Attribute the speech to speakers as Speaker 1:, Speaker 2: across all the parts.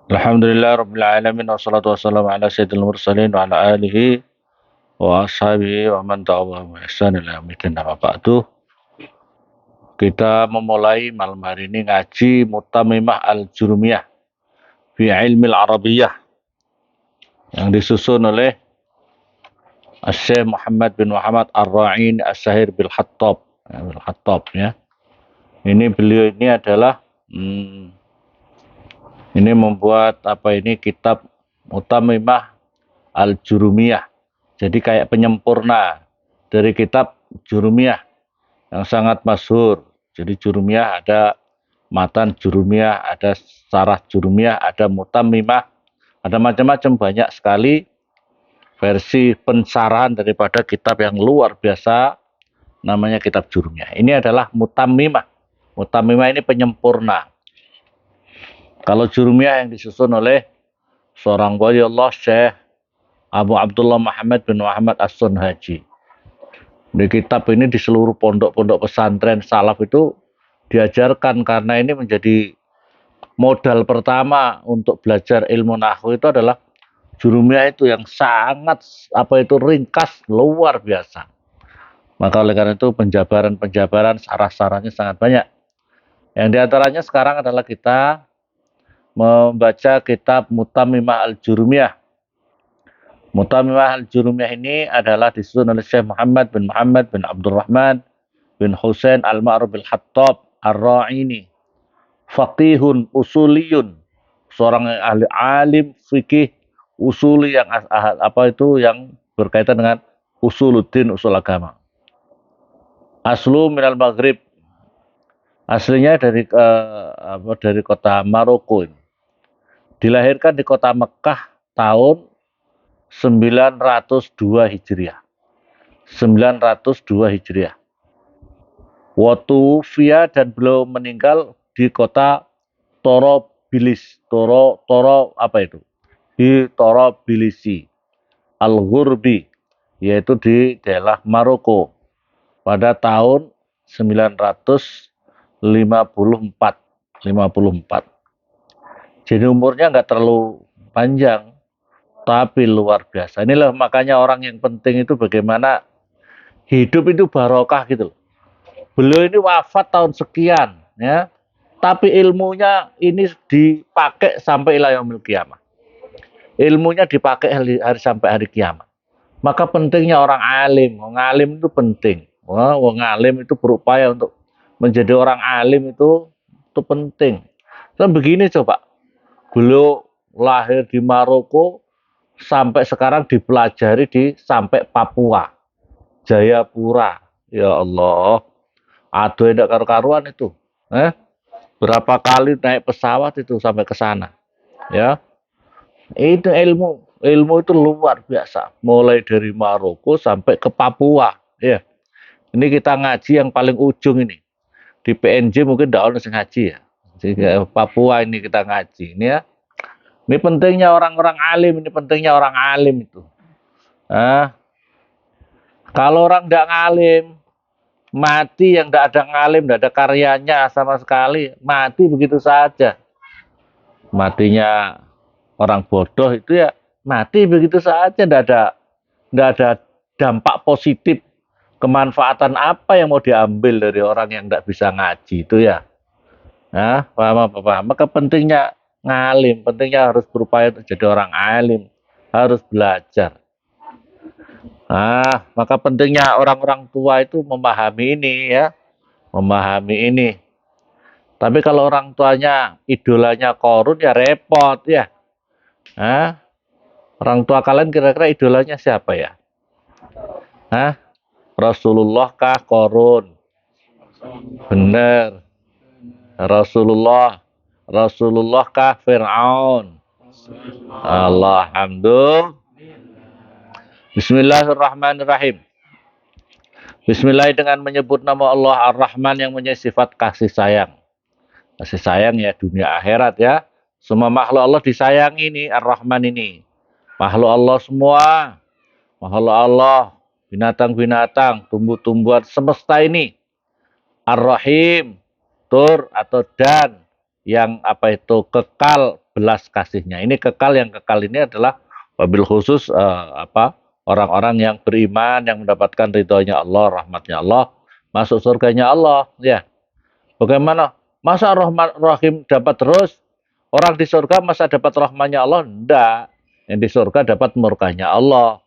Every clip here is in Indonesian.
Speaker 1: Alhamdulillah Rabbil Alamin wassalatu wassalamu ala sayyidil mursalin wa ala alihi wa ashabihi wa man tabi'ahum bi ihsan ila yaumil amma ba'du. Kita memulai malam hari ini ngaji Mutamimah Al-Jurumiyah fi Ilmil Arabiyyah yang disusun oleh Syekh Muhammad bin Muhammad Ar-Ra'in As-Sahir bil Hattab. Bil Hattab ya. Ini beliau ini adalah ini membuat kitab Mutamimah Al-Jurumiyah. Jadi kayak penyempurna dari kitab Jurumiyah yang sangat masyhur. Jadi Jurumiyah ada matan Jurumiyah, ada syarah Jurumiyah, ada Mutamimah, ada macam-macam, banyak sekali versi pensarahan daripada kitab yang luar biasa namanya kitab Jurumiyah. Ini adalah Mutamimah. Mutamimah ini penyempurna. Kalau Jurumiyah yang disusun oleh seorang wali Allah, Syekh Abu Abdullah Muhammad bin Muhammad As-Sunhaji. Di kitab ini di seluruh pondok-pondok pesantren salaf itu diajarkan, karena ini menjadi modal pertama untuk belajar ilmu nahwu itu adalah Jurumiyah itu yang sangat ringkas, luar biasa. Maka oleh karena itu penjabaran-penjabaran sarah-sarahnya sangat banyak. Yang diantaranya sekarang adalah kita membaca kitab Mutamimah Al-Jurumiyah. Mutamimah Al-Jurumiyah ini adalah disusun oleh Syekh Muhammad bin Abdurrahman bin Husain Al-Ma'ruf bil Hattab Ar-Ra'ini. Faqihun usuliyun, seorang ahli alim fikih usuli yang yang berkaitan dengan usuluddin, usul agama. Aslu minal Maghrib, aslinya dari kota Maroko. Dilahirkan di kota Mekah tahun 902 Hijriah. 902 Hijriah. Waktu Fia, dan beliau meninggal di kota Torobilis. Di Torobilisi. Al-Ghurbi, yaitu di daerah Maroko pada tahun 954. Jadi umurnya nggak terlalu panjang, tapi luar biasa. Inilah makanya orang yang penting itu bagaimana hidup itu barokah gitu. Beliau ini wafat tahun sekian, ya, tapi ilmunya ini dipakai sampai ila yaumil qiyamah. Ilmunya dipakai hari sampai hari kiamat. Maka pentingnya orang alim. Orang alim itu penting. Orang alim itu berupaya untuk menjadi orang alim itu penting. Dan begini coba, beliau lahir di Maroko, sampai sekarang dipelajari sampai Papua, Jayapura. Ya Allah, aduh tidak karu-karuan itu. Berapa kali naik pesawat itu sampai ke sana. Ya, itu ilmu itu luar biasa. Mulai dari Maroko sampai ke Papua. Ya, ini kita ngaji yang paling ujung ini. Di PNJ mungkin tidak ada ngaji ya. Jadi Papua ini kita ngaji. Ini ya. Ini pentingnya orang-orang alim, itu. Kalau orang tidak ngalim, mati yang tidak ada ngalim, tidak ada karyanya sama sekali, mati begitu saja. Matinya orang bodoh itu ya mati begitu saja, tidak ada dampak positif, kemanfaatan apa yang mau diambil dari orang yang tidak bisa ngaji itu ya. Paham. Maka pentingnya ngalim, pentingnya harus berupaya untuk jadi orang alim, harus belajar. Maka pentingnya orang-orang tua itu memahami ini ya, memahami ini. Tapi kalau orang tuanya idolanya korun ya repot ya. Orang tua kalian kira-kira idolanya siapa ya? Rasulullah kah korun? Benar. Rasulullah kah Fir'aun? Alhamdulillah. Bismillahirrahmanirrahim. Bismillah dengan menyebut nama Allah Ar-Rahman yang punya sifat kasih sayang. Kasih sayang ya dunia akhirat ya. Semua makhluk Allah disayangi ini Ar-Rahman ini. Makhluk Allah semua. Makhluk Allah, binatang-binatang, tumbuh-tumbuhan semesta ini. Ar-Rahim, tur atau dan yang kekal belas kasihnya. Ini kekal, yang kekal ini adalah wabil khusus orang-orang yang beriman, yang mendapatkan ridhonya Allah, rahmatnya Allah, masuk surganya Allah. Ya, bagaimana? Masa rahmat rahim dapat terus? Orang di surga masa dapat rahmatnya Allah? Enggak. Yang di surga dapat murkanya Allah.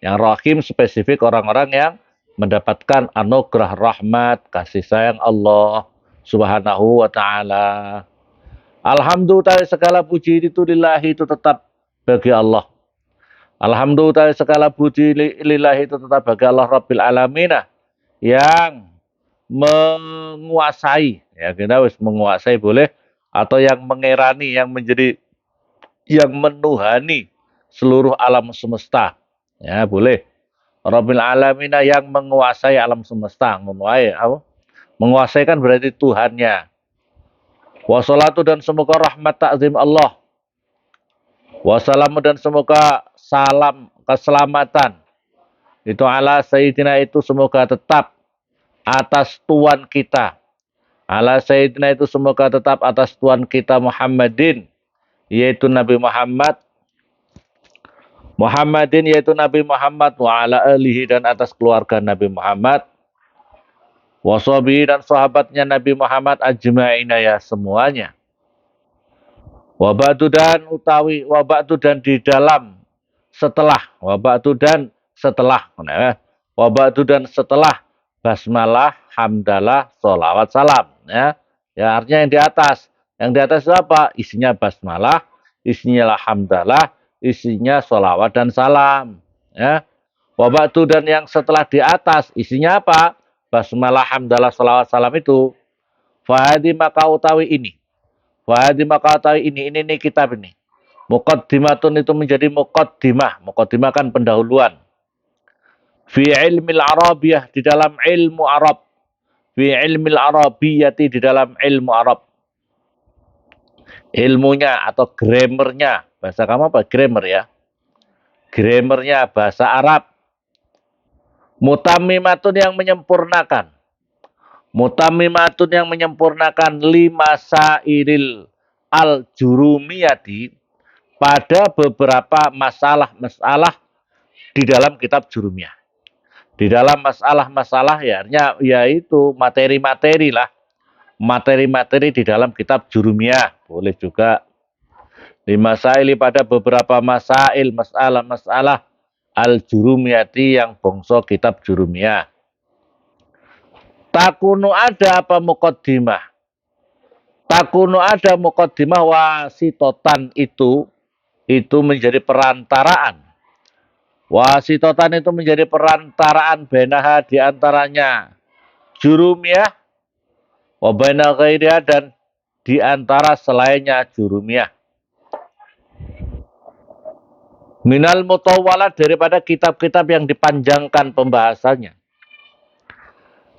Speaker 1: Yang rahim spesifik orang-orang yang mendapatkan anugerah rahmat, kasih sayang Allah Subhanahu wa ta'ala. Alhamdulillah, segala puji itu lillahi, itu tetap bagi Allah. Alhamdulillah, segala puji lillahi itu tetap bagi Allah Rabbil Alamin, yang menguasai, ya kita harus menguasai boleh, atau yang mengerani, yang menjadi, yang menuhani seluruh alam semesta, ya boleh. Rabbil Alamin, yang menguasai alam semesta, menguasai kan berarti Tuhannya. Wassalatu, dan semoga rahmat takzim Allah. Wassalamu, dan semoga salam keselamatan itu ala sayyidina, itu semoga tetap atas Tuhan kita. Ala sayyidina, itu semoga tetap atas Tuhan kita Muhammadin, yaitu Nabi Muhammad. Muhammadin, yaitu Nabi Muhammad, wa ala alihi, dan atas keluarga Nabi Muhammad, washabihi, dan sahabatnya Nabi Muhammad, ajma'ina, ya semuanya. Wabatu, dan utawi wabatu, dan di dalam setelah wabatu, dan setelah wabatu, dan setelah basmalah, hamdalah, sholawat, salam, ya. Ya, artinya yang di atas. Yang di atas itu apa? Isinya basmalah, isinya hamdalah, isinya sholawat dan salam, ya. Wabatu, dan yang setelah di atas isinya apa? Basmalah, hamdalah, sholawat, salam itu. Fahadi, maka utawi ini. Fahadi, maka utawi ini kitab ini. Muqaddimatun, itu menjadi muqaddimah. Muqaddimah kan pendahuluan. Fi ilmil arabiyah, di dalam ilmu Arab. Fi ilmil arabiyati, di dalam ilmu Arab. Ilmunya atau grammarnya. Bahasa kamu apa? Grammar, ya. Grammarnya bahasa Arab. Mutammimatun, yang menyempurnakan. Mutammimatun, yang menyempurnakan lima sairil al-jurumiyati, pada beberapa masalah-masalah di dalam kitab Jurumiyah. Di dalam masalah-masalah, ya, yaitu materi-materi lah. Materi-materi di dalam kitab Jurumiyah. Boleh juga. Lima saili, pada beberapa masail, masalah-masalah al-jurumiyati, yang bongso kitab Jurumiyah. Takunu, ada apa muqaddimah? Takunu, ada muqaddimah, wasitotan, itu menjadi perantaraan. Wasitotan, itu menjadi perantaraan, benaha, diantaranya Jurumiyah, wabena ghairiha, dan diantara selainnya Jurumiyah. Minal mutawwalat, daripada kitab-kitab yang dipanjangkan pembahasannya.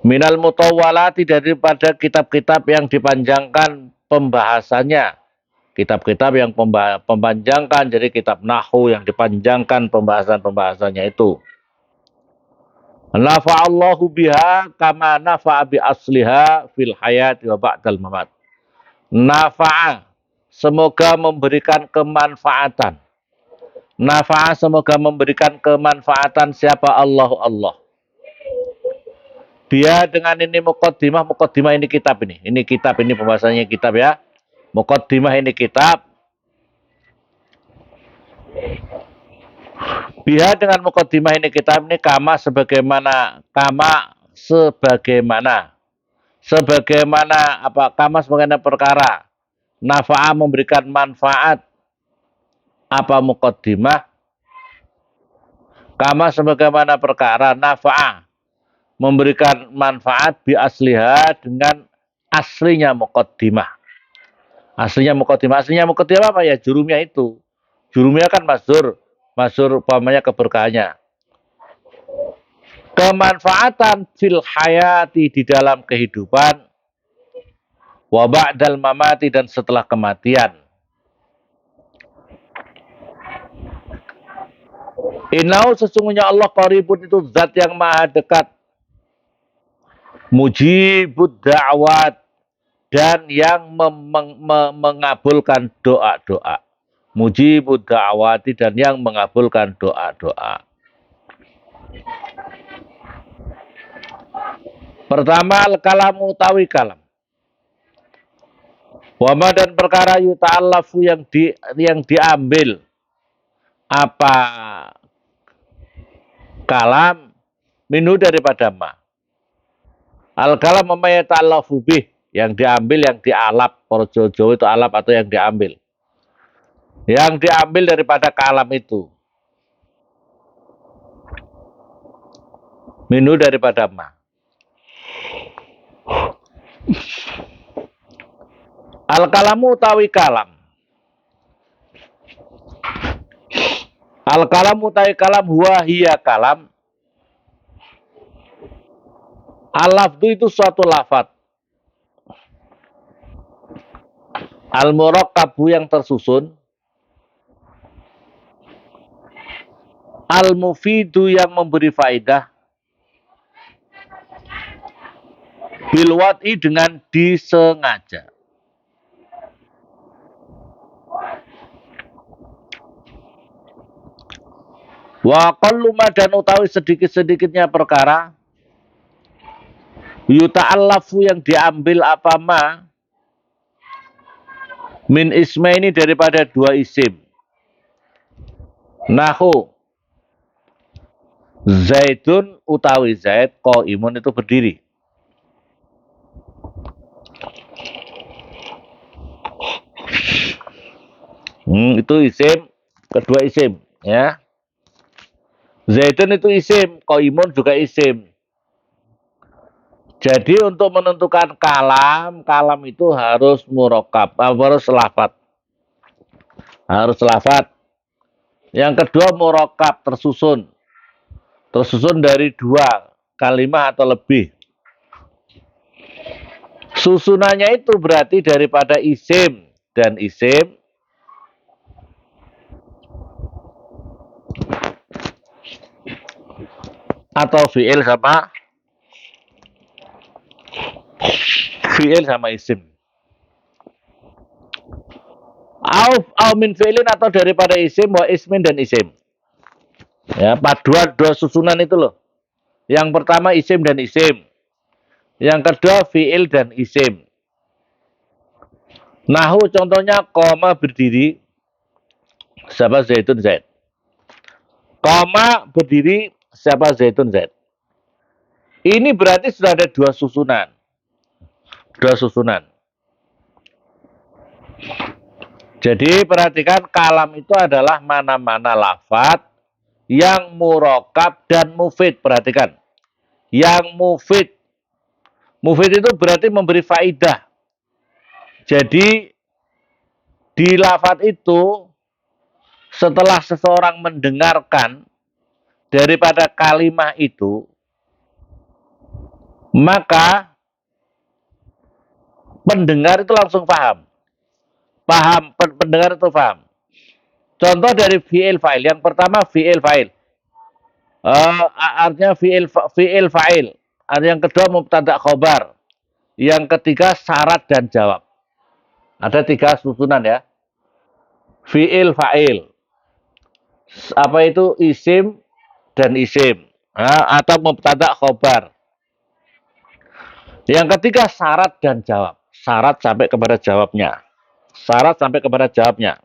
Speaker 1: Minal mutawwalati, daripada kitab-kitab yang dipanjangkan pembahasannya. Kitab-kitab yang mempanjangkan, jadi kitab Nahwu yang dipanjangkan pembahasan-pembahasannya itu. Nafa'allahu biha kama nafa'a bi asliha fil hayati wa ba'dal mamat. Nafa'a, semoga memberikan kemanfaatan. Nafa'a, semoga memberikan kemanfaatan siapa? Allah. Dia dengan ini muqaddimah ini kitab ini. Ini kitab, ini pembahasannya kitab, ya. Muqaddimah ini kitab. Biha, dengan muqaddimah ini kitab ini, kama sebagaimana apa? Kama sebagaimana perkara. Nafa'a, memberikan manfaat. Apa muqaddimah? Kama sebagaimana perkara, nafa'a, memberikan manfaat, bi asliha, dengan aslinya muqaddimah. Aslinya muqaddimah apa ya? Jurumiyah itu. Jurumiyah kan masyhur umpamanya keberkahannya. Kemanfaatan fil hayati, di dalam kehidupan, wa ba'dal mamati, dan setelah kematian. Innahu, sesungguhnya Allah, qaribun, itu zat yang maha dekat. Mujibud da'wat, dan yang mengabulkan doa-doa. Mujibud da'wati, dan yang mengabulkan doa-doa. Pertama, al-kalamu utawi kalam. Wama, dan perkara yuta'allafu yang diambil apa kalam minu daripada ma. Al-kalam mama yata'allafu bih, yang diambil, yang dialap. Para Jawa itu alap atau yang diambil. Yang diambil daripada kalam itu. Minu daripada ma. Al-kalamu utawi kalam. Al-kalamu utawi kalam huwa hiya kalam. Al-lafdu itu suatu lafad. Al-murakkabu yang tersusun. Al-mufidu yang memberi faedah. Bilwat'i dengan disengaja. Wa qalluma, dan utawi sedikit-sedikitnya perkara. Yuta'allafu yang diambil apa ma. Min isma ini daripada dua isim. Nahu. Zaidun utawi Zaid, qaimun itu berdiri. Itu isim, kedua isim, ya. Zaidun itu isim, qaimun juga isim. Jadi untuk menentukan kalam, kalam itu harus murakkab, harus lafat. Harus lafat. Yang kedua murakkab, tersusun. Tersusun dari dua kalimat atau lebih. Susunannya itu berarti daripada isim dan isim. Atau fi'il sama isim. Au min fi'ilin, atau daripada isim wa ismin dan isim. Ya, paduan dua susunan itu loh. Yang pertama isim dan isim. Yang kedua fi'il dan isim. Nahu contohnya koma berdiri. Siapa Zaidun Zaid. Koma berdiri, siapa Zaidun Zaid. Ini berarti sudah ada dua susunan. Dua susunan. Jadi perhatikan, kalam itu adalah mana-mana lafadz yang murakkab dan mufid. Perhatikan. Yang mufid. Mufid itu berarti memberi faidah. Jadi di lafadz itu, setelah seseorang mendengarkan daripada kalimat itu, maka pendengar itu langsung paham. Pendengar itu paham. Contoh dari fi'il fa'il. Yang pertama fi'il fa'il. Artinya fi'il fa'il. Yang kedua mubtada khobar. Yang ketiga syarat dan jawab. Ada tiga susunan ya. Fi'il fa'il. Apa itu? Isim dan isim. Atau mubtada khobar. Yang ketiga syarat dan jawab. Syarat sampai kepada jawabnya. Syarat sampai kepada jawabnya.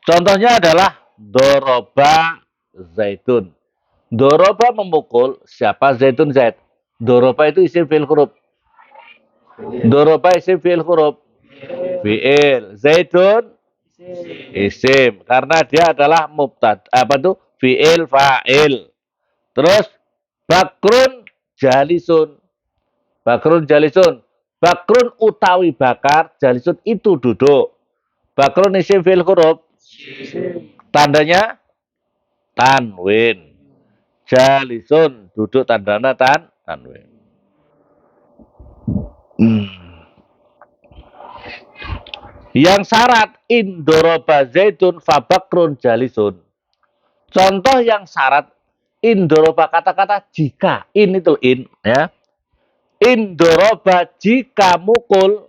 Speaker 1: Contohnya adalah doroba Zaidun. Doroba memukul, siapa Zaidun Zaid. Doroba itu isim fi'il huruf. Doroba isim fi'il huruf. Fi'il. Zaidun isim. Karena dia adalah mubtada. Apa itu? Fi'il fa'il. Terus bakrun jalisun. Bakrun jalisun. Bakrun utawi bakar, jalisun itu duduk. Bakrun isim fi'il huruf. Tandanya tanwin. Jalisun duduk, tandanya tanwin. Yang syarat indoroba zaidun fabakrun jalisun. Contoh yang syarat indoroba, kata-kata jika, in itu in ya. Indoroba jika mukul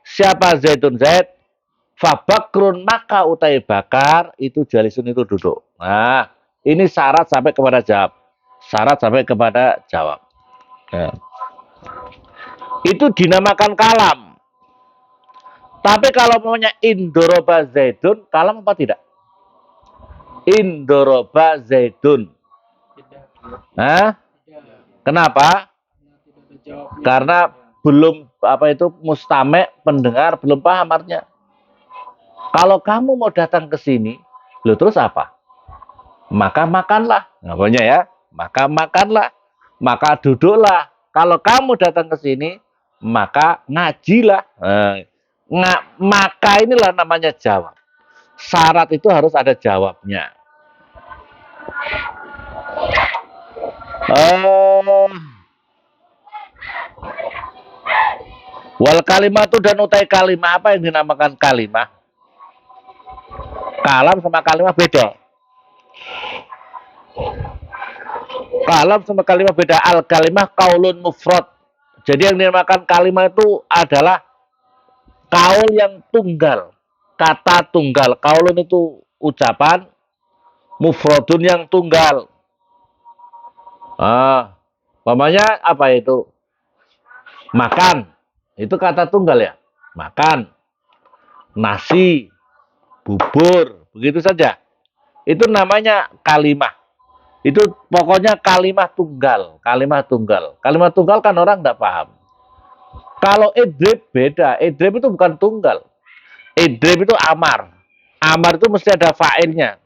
Speaker 1: siapa Zaidun Zaid, fabakrun maka utai bakar itu jalisun itu duduk. Nah, ini syarat sampai kepada jawab. Syarat sampai kepada jawab. Nah, itu dinamakan kalam. Tapi kalau maunya indoroba Zaidun, kalam apa tidak? Indoroba Zaidun. Hah? Kenapa? Karena belum apa itu mustame pendengar belum paham artinya. Kalau kamu mau datang ke sini, lo terus apa? Maka makanlah. Namanya ya, maka makanlah, maka duduklah. Kalau kamu datang ke sini, maka ngajilah. Maka inilah namanya jawab. Syarat itu harus ada jawabnya. Wal kalimatu dan utai kalimah, apa yang dinamakan kalimah? Kalam sama kalimah beda. Kalam sama kalimah beda. Al kalimah kaulun mufrad. Jadi yang dinamakan kalimah itu adalah kaul yang tunggal. Kata tunggal. Kaulun itu ucapan, mufradun yang tunggal. Umpamanya apa itu? Makan. Itu kata tunggal ya. Makan. Nasi. Bubur. Begitu saja. Itu namanya kalimah. Itu pokoknya kalimah tunggal. Kalimah tunggal. Kalimah tunggal kan orang tidak paham. Kalau idrib beda. Idrib itu bukan tunggal. Idrib itu amar. Amar itu mesti ada fa'ilnya.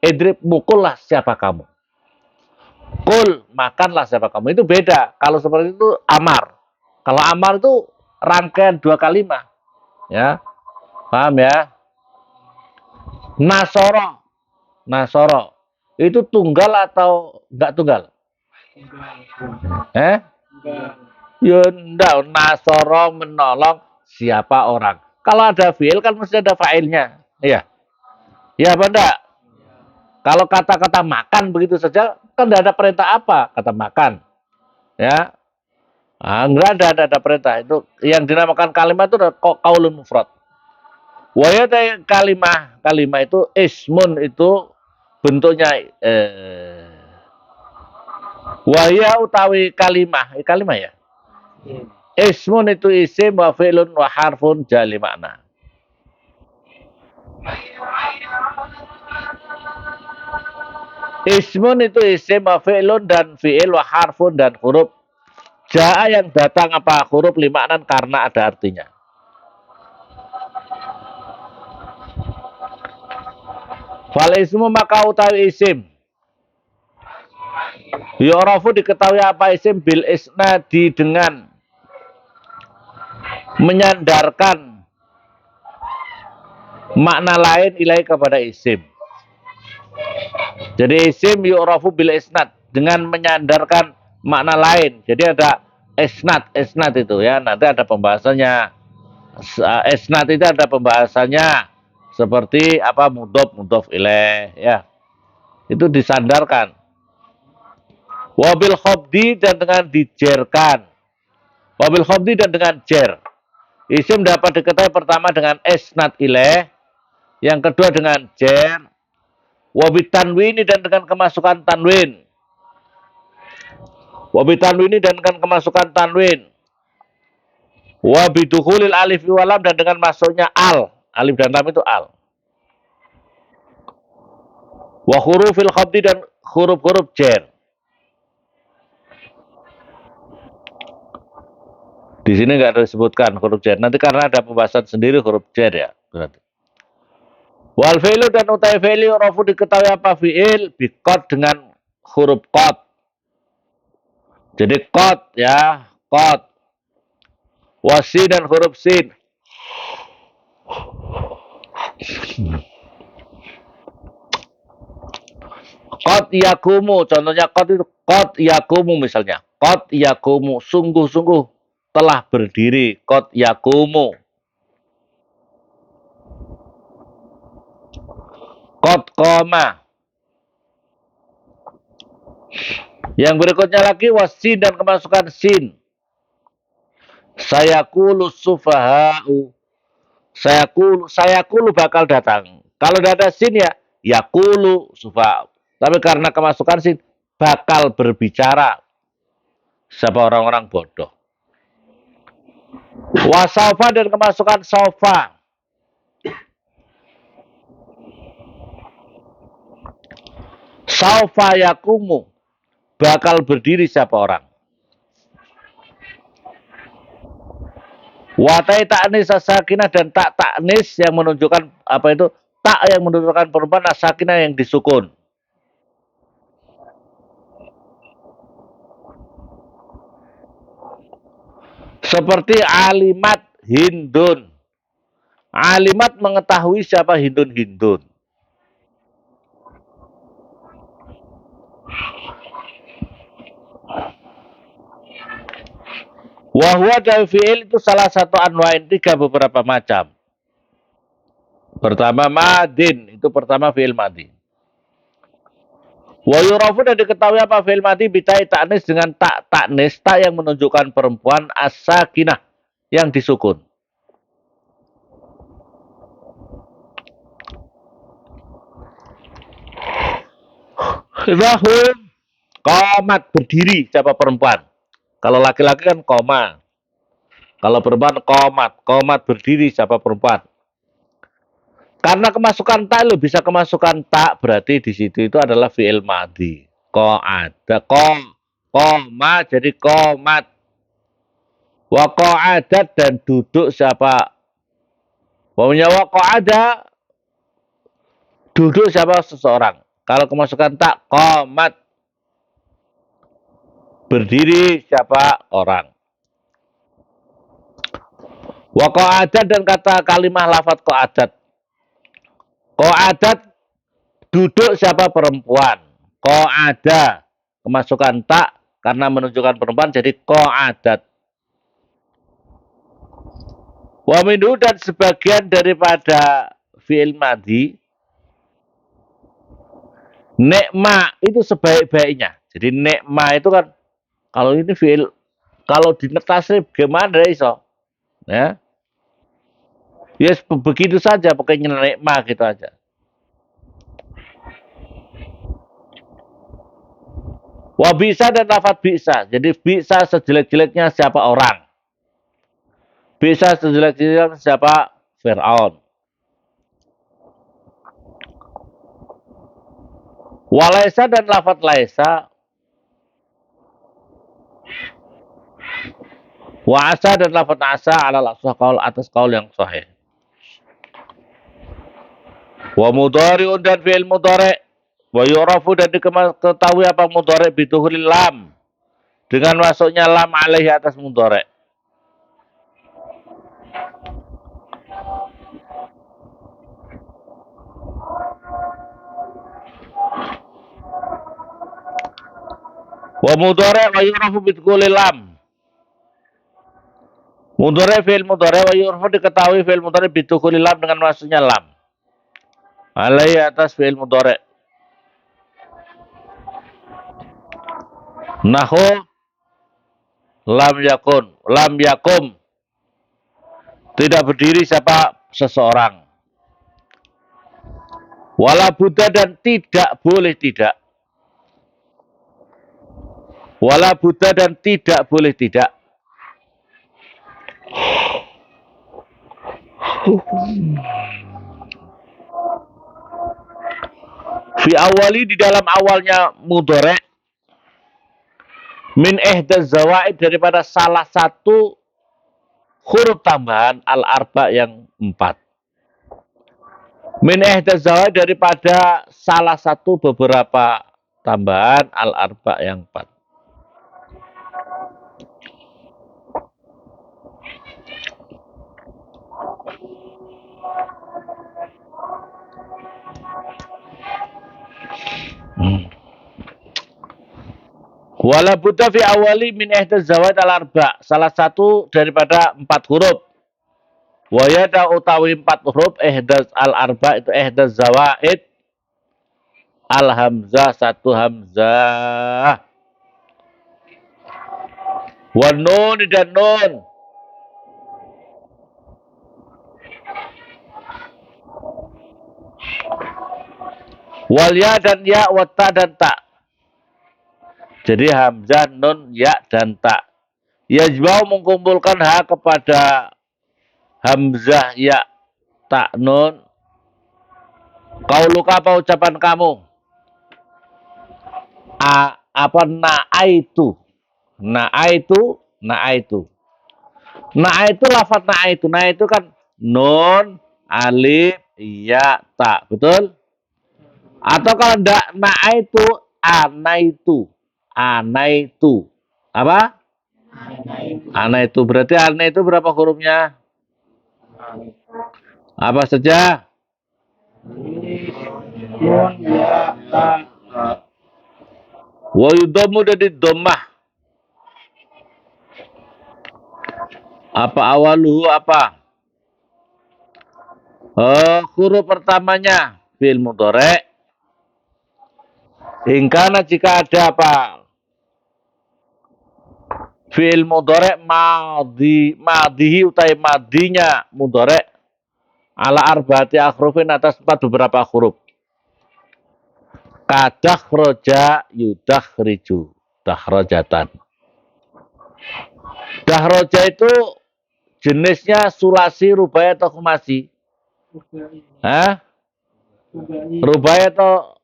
Speaker 1: Idrib mukullah siapa kamu. Kul makanlah siapa kamu. Itu beda. Kalau seperti itu amar. Kalau amar itu rangkaian dua kalimat. Ya. Paham ya? Nasoro. Nasoro. Itu tunggal atau enggak tunggal? Ya enggak. Nasoro menolong siapa orang. Kalau ada fi'il kan mesti ada fa'ilnya. Iya. Iya apa enggak? Kalau kata-kata makan begitu saja kan tidak ada perintah apa kata makan. Ya. Enggak ada perintah. Itu yang dinamakan kalimat itu qaulun mufrad. Waya kalimah itu ismun itu bentuknya waya utawi kalimah ya. Ismun itu isim wa fi'lun wa harfun jali makna. Ismun itu isim wa fi'lun dan fi'il wa harfun dan huruf. Ja'a yang datang apa huruf limaknan karena ada artinya. Fal ismu maka utawi isim. Yu'rafu diketahui apa isim bil isnadi dengan menyandarkan makna lain ilai kepada isim. Jadi isim yu'rafu bil isnad dengan menyandarkan makna lain. Jadi ada isnad itu ya. Nanti ada pembahasannya. Isnad itu ada pembahasannya seperti apa mudhof ilaih ya. Itu disandarkan. Wabil khobdi dan dengan dijerkan. Wabil khobdi dan dengan jer. Isim dapat diketahui pertama dengan isnad ilaih, yang kedua dengan jer. Wabit tanwini dan dengan kemasukan tanwin. Wabit tanwini dan dengan kemasukan tanwin. Wabidukhulil alif walam dan dengan masuknya al. Alif dan lam itu al. Wa hurufil khabdi dan huruf-huruf jer. Di sini nggak disebutkan huruf jer. Nanti karena ada pembahasan sendiri huruf jer ya. Berarti. Wal fi'lu dan utai fi'li rafu diketahui apa fi'il bikot dengan huruf kot. Jadi kot ya, kot. Wasi dan huruf sin. Kot yakumu, contohnya kot itu kot yakumu misalnya. Kot yakumu, sungguh-sungguh telah berdiri. Kot yakumu. Kot koma. Yang berikutnya lagi wasin dan kemasukan sin. Sayaqulu sufaha'u. Sayaqulu bakal datang. Kalau udah ada sin ya yaqulu sufaha'u. Tapi karena kemasukan sin bakal berbicara siapa orang-orang bodoh. Wasaufa dan kemasukan sofa. Saufa yakumu bakal berdiri siapa orang. Watai taknis sakinah dan tak taknis yang menunjukkan apa itu tak yang menunjukkan perempuan sakinah yang disukun. Seperti alimat Hindun. Alimat mengetahui siapa Hindun. Wahwa dari fi'il itu salah satu anwain tiga beberapa macam. Pertama madin, itu pertama fi'il madi. Wa yurafu dan diketahui apa fi'il madi bitai taknis dengan tak taknis, tak yang menunjukkan perempuan as-sakinah yang disukun. Lahum komat berdiri siapa perempuan. Kalau laki-laki kan koma. Kalau perempuan komat berdiri siapa perempuan. Karena kemasukan tak lo bisa kemasukan tak berarti di situ itu adalah fi'il madhi. Ko ada koma jadi komat. Wako adat dan duduk siapa. Pokoknya wako ada duduk siapa seseorang. Kalau kemasukan tak komat berdiri siapa orang. Wako adat dan kata kalimah lafat ko adat. Ko adat duduk siapa perempuan. Ko ada kemasukan tak karena menunjukkan perempuan jadi ko adat. Wa minhu dan sebagian daripada fi'il madhi nekma itu sebaik-baiknya. Jadi nekma itu kan kalau ini fi'il kalau di tasrif gimana iso? Ya. Yes, begitu saja pokoknya nekma gitu aja. Wa bisa dan lafat bisa. Jadi bisa sejelek-jeleknya siapa orang. Bisa sejelek-jeleknya siapa Fir'aun. Walaisa dan lafat laisa. Wa asa dan lafat asa ala laksah kaul atas kaul yang sahih. Wa mudhari'un dan fi'il mudhari'. Wa yu'rafu dan diketahui apa mudhari' bituhulil lam. Dengan masuknya lam alaihi atas mudhari'. Wa mudhari' wa yu'rafu bituhulil lam. Mudhari' fi'il mudhari' wa yu'rafu diketahui fi'il mudhari' bituhulil lam dengan masuknya lam. Alaihi atas fi'il mudhari'. Nahu lam yakun, lam yakum. Tidak berdiri siapa seseorang. Wala buddha dan tidak boleh tidak. Wala buddha dan tidak boleh tidak. Fi awali di dalam awalnya mudhari' min ihdaz zawaid daripada salah satu huruf tambahan al-arba yang 4. Min ihdaz zawaid daripada salah satu beberapa tambahan al-arba yang 4. Wala buddha fi awali min ihdaz zawaid al-arba. Salah satu daripada 4 huruf. Wayada utawi 4 huruf ihdaz al-arba itu ihdaz zawaid al-hamzah satu hamzah. Wa nun dan nun. Wal ya dan ya, wa ta dan ta. Jadi hamzah, nun, ya dan ta. Yajma'u mengumpulkan ha kepada hamzah, ya, ta, nun. Qauluka apa ucapan kamu? Apa na'aitu? Na'aitu, na'aitu. Na'aitu lafaz na'aitu. Na'aitu kan nun, alif, ya, ta. Betul? Atau kalau enggak na'aitu, anaitu. Anaitu. Apa? Anaitu. Berarti anaitu berapa hurufnya? Apa saja?
Speaker 2: Nun, ya, ta.
Speaker 1: Wa yudhammu dari dhammah. Apa awaluhu apa? Huruf pertamanya fi'il mudhari'. Ingkana jika ada apa? Fi'il mudhari' madhihi utai madinya mudhari' ala arba'ati akhrufin atas 4 beberapa huruf. Kadakhroja yudakhriju. Dakhrojatan. Dakhroja itu jenisnya sulasi, rubai atau khumasi?
Speaker 2: Rubai.
Speaker 1: Hah?
Speaker 2: Rubai.
Speaker 1: Rubai atau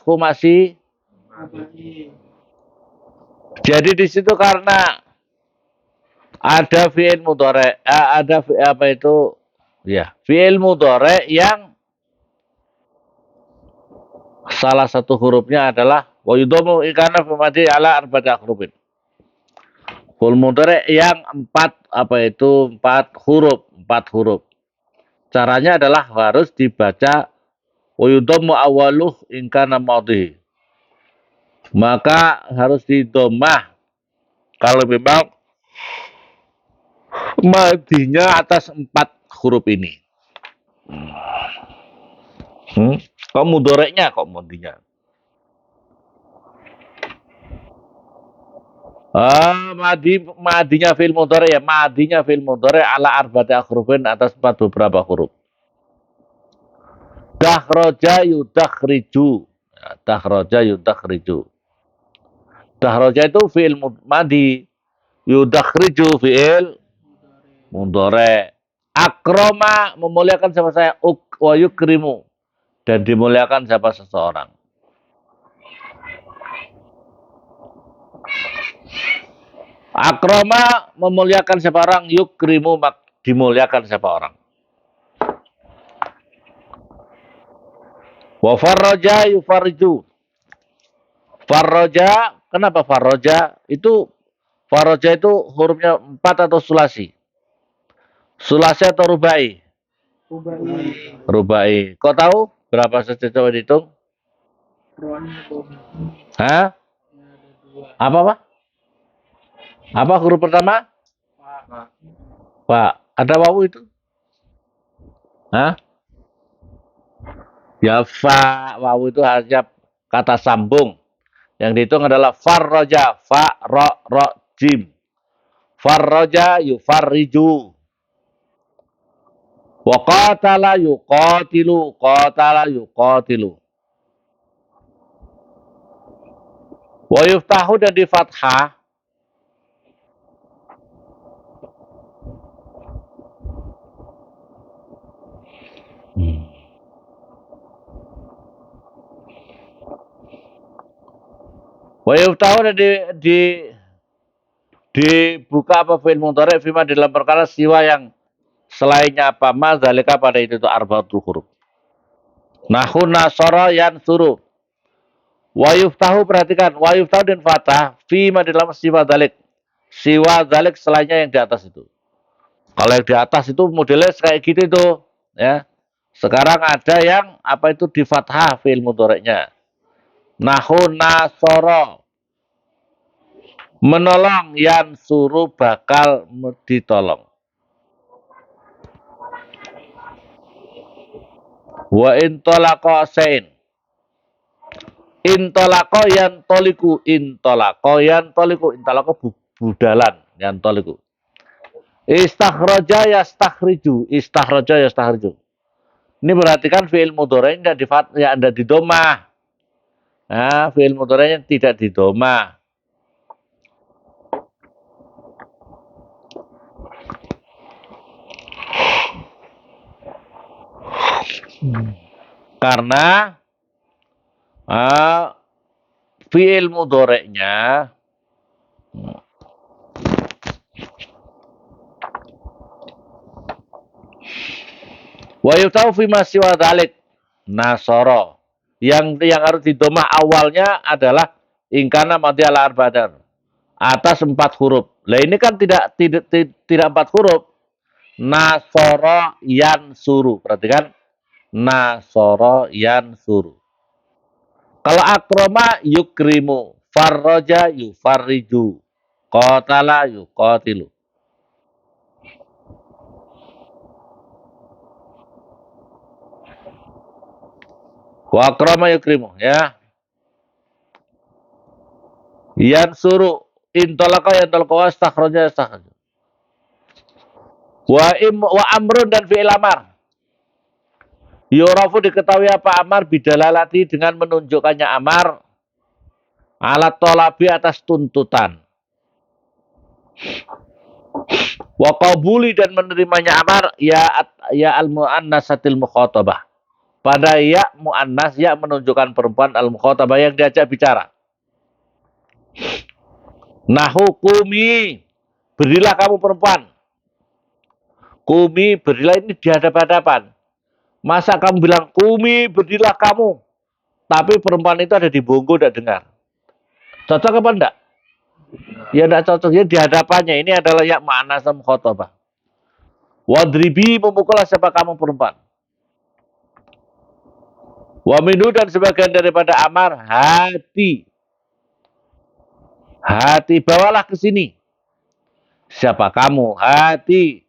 Speaker 1: khumasi?
Speaker 2: Rubai.
Speaker 1: Jadi di situ karena ada fi'il mudhari', ada apa itu? Ya, fi'il mudhari' yang salah satu hurufnya adalah wa yudhammu ikana fi madhi ala arba'ati akhrufin. Fi'il mudhari' yang 4 huruf. Caranya adalah harus dibaca wa yudhammu awwaluh in kana madhi. Maka harus didomah kalau memang madinya atas 4 huruf ini. Kok mudhoreknya kok madinya? Madinya fil mudhari' ya. Madinya fil mudhari' ala arba'ati akhrufin atas 4 beberapa huruf. Dakhroja yudakhriju. Dakhroja yudakhriju. Dakhroja itu fi'il madi. Yudakhriju fi'il mudhari'. Akroma memuliakan siapa saya, wa yukrimu, dan dimuliakan siapa seseorang. Akroma memuliakan siapa orang, yukrimu dimuliakan siapa orang. Wa farroja yufarriju. Farroja, kenapa farroja? Farroja itu hurufnya 4 atau sulasi? Sulasi atau rubai?
Speaker 2: Rubai.
Speaker 1: Rubai. Kau tahu berapa saja, coba dihitung? Hah? Apa? Apa huruf pertama? Pak. Ada wawu itu? Hah? Ya fa. Wawu itu hanya kata sambung. Yang dihitung adalah farroja. Fa, ro, jim. Farroja yufarriju. Wa qatala yuqatilu. Qatala yuqatilu. Wa yuftahu dan di fathah. Wa yuftahu dan dibuka apa fi'il mudhari' fima dalam perkara siwa yang selainnya apa ma zalika pada itu arba'atul huruf. Nahu nasara yansuru. Wa yuftahu, perhatikan, wa yuftahu dan fathah fima dalam siwa dzalik. Siwa dzalik selainnya yang di atas itu. Kalau yang di atas itu modelnya kayak gitu itu, ya. Sekarang ada yang apa itu di fathah fi'il mudhari'nya. Nahu nasara. Menolong, yansuru bakal ditolong. Wa intolaqa sein. Intolaqa yantoliku. Intolaqa yantoliku. Intolaqa budalan. Yantoliku. Istakhraja yastakhriju. Istakhraja yastakhriju. Ini berarti kan fi'il mudhari'nya ya ada di domah. Nah, fi'il mudhari'nya tidak di domah. Karena fi'il mudhari'nya wa yutau fi ma siwa dzalik nasara. Yang harus didomah awalnya adalah ingkana mati ala arba'an atas 4 huruf. Lah ini kan tidak 4 huruf. Nasara yansuru. Perhatikan nasara yansuru. Kalau akroma yukrimu, farroja yufarriju, qatala yuqatilu. Wa akrama yukrimu, ya. Yansuru, intolaka yantolaka astakhraja astakhraja. Wa amrun dan fi'il amar. Yurafu diketahui apa amar bidalalati dengan menunjukkannya amar alat tolabi atas tuntutan. Wa qabuli dan menerimanya amar ya al-mu'annasatil mukhatabah. Pada ya mu'annas ya menunjukkan perempuan al-mukhatabah yang diajak bicara. Nahu kumi, berilah kamu perempuan. Kumi berilah ini di hadapan-hadapan. Masa kamu bilang kumi berilah kamu, tapi perempuan itu ada di bonggo tidak dengar. Cocok apa enggak? Ya enggak cocok. Ya di hadapannya ini adalah ya mu'annas mukhatabah. Wadribi memukullah siapa kamu perempuan. Wa minhu dan sebagian daripada amar hati. Hati bawalah ke sini. Siapa kamu? Hati.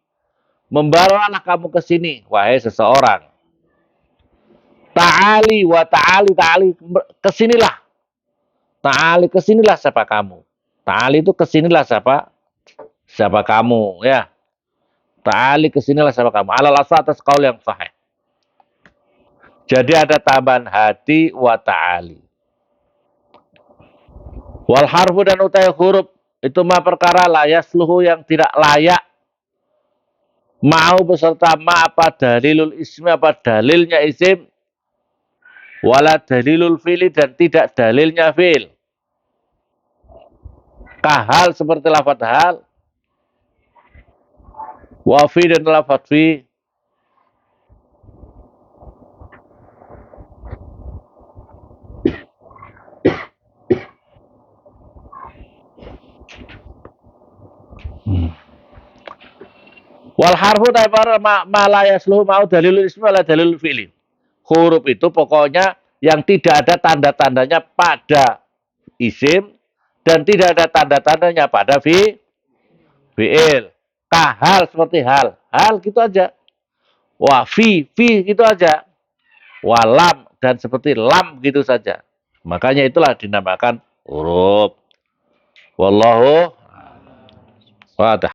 Speaker 1: Membawalah kamu ke sini, wahai seseorang. Ta'ali wa ta'ali kesinilah. Ta'ali kesinilah siapa kamu. Ta'ali itu kesinilah siapa kamu, ya. Ta'ali kesinilah siapa kamu. Alal asal atas qaul yang sahih. Jadi ada tambahan hati wa ta'ali. Wal harfu dan utai huruf itu mah perkara layak seluruh yang tidak layak. Mau beserta ma apa dalilul ismi apa dalilnya isim. Wala dalilul fi'li dan tidak dalilnya fi'il. Kahal seperti lafaz hal. Wafi dan lafaz fi. Wal harfu ta'ibara ma la yasluhu mau dalilul ismi wala dalilul fi'li. Huruf itu pokoknya yang tidak ada tanda-tandanya pada isim dan tidak ada tanda-tandanya pada fi'il. Kahal seperti hal. Hal gitu aja. Wa fi gitu aja. Walam dan seperti lam gitu saja. Makanya itulah dinamakan huruf. Wallahu a'lam.